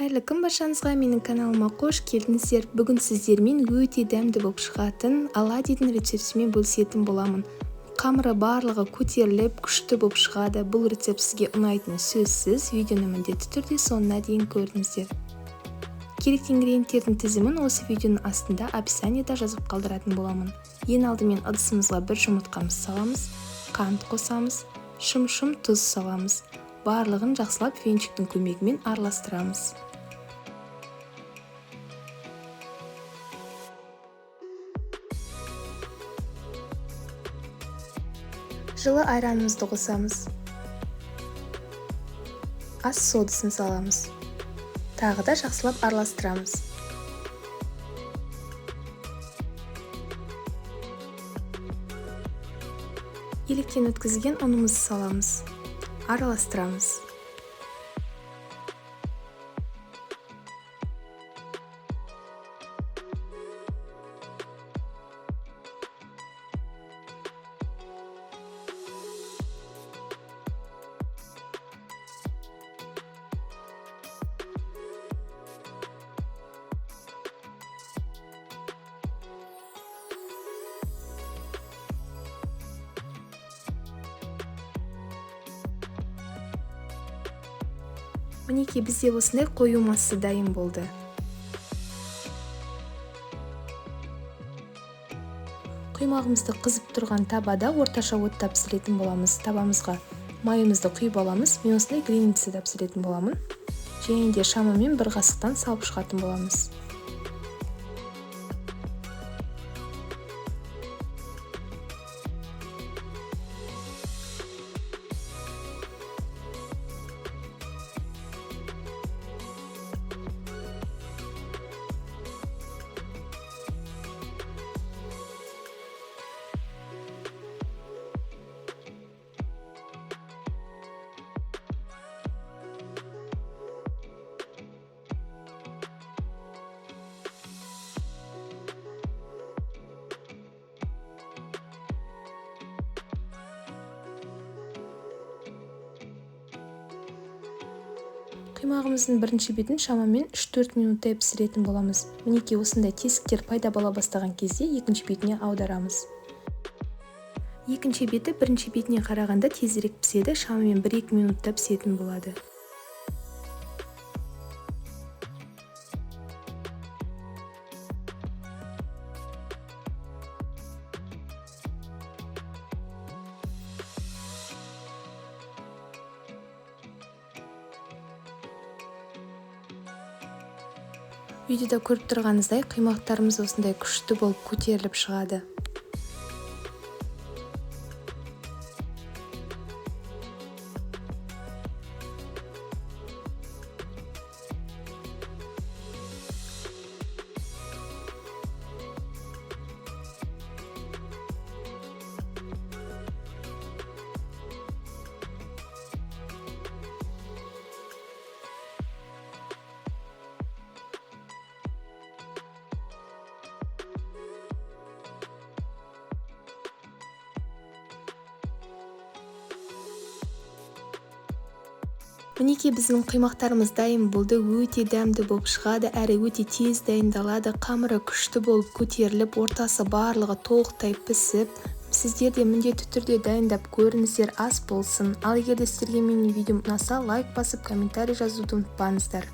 Қайырлы күн баршаңызға, менің каналыма қош келдіңіздер. Бүгін сіздермен өте дәмді болып шығатын оладьидің рецептімен бөлісетін боламын. Қамыры барлығы көтеріліп, күшті болып шығады. Бұл рецепт сізге ұнайтыны сөзсіз. Видеоны міндетті түрде соңына дейін көріңіздер. Керекті ингредиенттердің тізімін осы видеоның астында описаниеда жазып қалдыратын боламын. Ең алдымен ыдысымызға бір жұмыртқамыз саламыз, қант қосамыз, шым-шым тұз саламыз. Барлығын жақсылап венчиктің көмегімен араластырамыз. Жылы айранымызды қосамыз. Ас содасын саламыз. Тағы да жақсылап араластырамыз. Електен өткізген ұнымызды саламыз. Араластырамыз. Мінекей бізде осындай қою массасы дайын болды. Құймағымызды қызып тұрған табада орташа отта пісіретін боламыз. Табамызға майымызды құйып аламыз. Мен осындай грильницада пісіретін боламын. Және де шамамен бір қасықтан салып шығатын боламыз. Құймағымыздың бірінші бетін шамамен 3-4 минуттай пісіретін боламыз. Мінекей осындай тесіктер пайда бола бастаған кезде екінші бетіне аударамыз. Екінші беті бірінші бетіне қарағанда тезірек піседі, шамамен 1-2 минутта пісетін болады. Видеода көріп тұрғаныңыздай құймақтарымыз осындай күшті болып көтеріліп шығады. Мінекей біздің құймақтарымыз дайын болды. Өте дәмді болып шығады, әрі өте тез дайындалады. Қамыры күшті болып көтеріліп, ортасы барлығы толықтай пісіп, сіздер де міндетті түрде дайындап көріңіздер, ас болсын. Ал егер де сіздерге менің видеом ұнаса, лайк басып, комментарий жазуды ұмытпаңыздар.